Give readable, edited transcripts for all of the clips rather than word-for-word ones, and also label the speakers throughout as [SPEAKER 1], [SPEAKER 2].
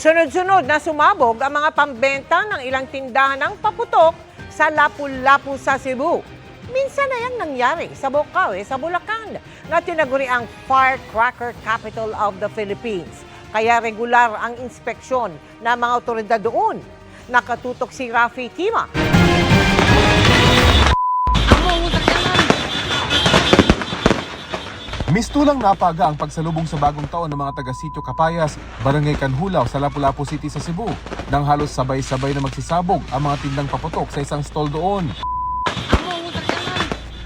[SPEAKER 1] Sunod-sunod na sumabog ang mga pambenta ng ilang tindahan ng paputok sa Lapu-Lapu sa Cebu. Minsan na yan nangyari sa Bocaue, sa Bulacan, na tinaguri ang firecracker capital of the Philippines. Kaya regular ang inspeksyon ng mga otoridad doon. Nakatutok si Rafi Tima.
[SPEAKER 2] Mistulang napaga ang pagsalubong sa bagong taon ng mga taga-Sitio Capayas, Barangay Canhulaw sa Lapu-Lapu City sa Cebu, nang halos sabay-sabay na magsisabog ang mga tindang paputok sa isang stall doon.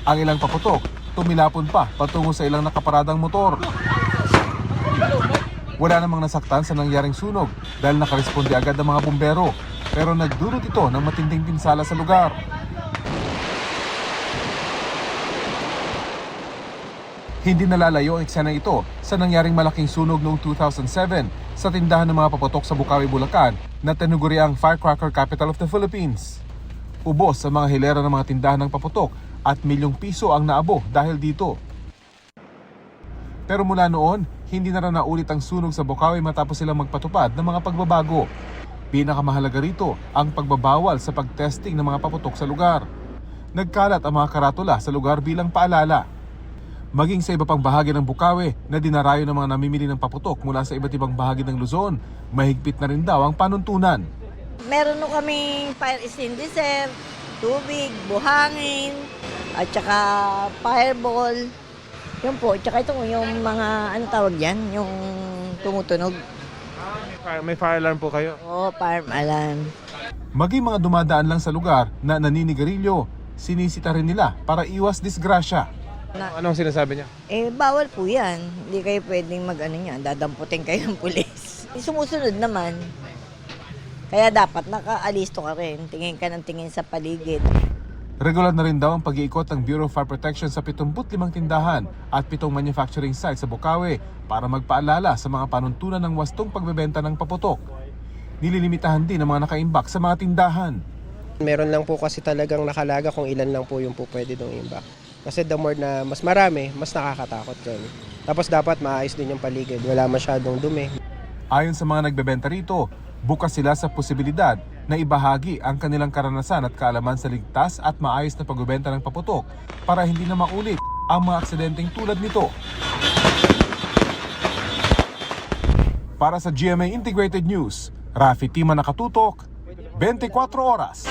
[SPEAKER 2] Ang ilang paputok, tumilapon pa patungo sa ilang nakaparadang motor. Wala namang nasaktan sa nangyaring sunog dahil nakaresponde agad ang mga bumbero, pero nagdulot ito ng matinding pinsala sa lugar. Hindi nalalayo ang eksena ito sa nangyaring malaking sunog noong 2007 sa tindahan ng mga paputok sa Bocaue, Bulacan na tinuguri ang firecracker capital of the Philippines. Ubos sa mga hilera ng mga tindahan ng paputok at milyong piso ang naabo dahil dito. Pero mula noon, hindi na rin naulit ang sunog sa Bocaue matapos silang magpatupad ng mga pagbabago. Pinakamahalaga rito ang pagbabawal sa pagtesting ng mga paputok sa lugar. Nagkalat ang mga karatula sa lugar bilang paalala. Maging sa iba pang bahagi ng Bocaue na dinarayo ng mga namimili ng paputok mula sa iba't ibang bahagi ng Luzon, mahigpit na rin daw ang panuntunan.
[SPEAKER 3] Meron no kaming fire extinguisher, tubig, buhangin, at saka fireball. Yun po, tsaka ito yung mga, ano tawag yan, yung tumutunog.
[SPEAKER 4] May fire alarm po kayo?
[SPEAKER 3] Oo, fire alarm.
[SPEAKER 2] Maging mga dumadaan lang sa lugar na naninigarilyo, sinisita rin nila para iwas disgrasya.
[SPEAKER 4] Anong sinasabi niya?
[SPEAKER 3] Bawal po yan. Hindi kayo pwedeng mag-ano yan, dadamputin kayo ng pulis. Sumusunod naman. Kaya dapat naka-alisto ka rin. Tingin ka ng tingin sa paligid.
[SPEAKER 2] Regular na rin daw ang pag-iikot ng Bureau of Fire Protection sa 75 tindahan at 7 manufacturing sites sa Bocaue para magpaalala sa mga panuntunan ng wastong pagbebenta ng paputok. Nililimitahan din ang mga nakaimbak sa mga tindahan.
[SPEAKER 5] Meron lang po kasi talagang nakalaga kung ilan lang po yung po pwede dong imbak. Kasi the more na mas marami, mas nakakatakot yun. Tapos dapat maayos din yung paligid, wala masyadong dumi.
[SPEAKER 2] Ayon sa mga nagbebenta rito, bukas sila sa posibilidad na ibahagi ang kanilang karanasan at kaalaman sa ligtas at maayos na pagbebenta ng paputok para hindi na maulit ang mga aksidenteng tulad nito. Para sa GMA Integrated News, Rafi Tima, nakatutok, 24 oras.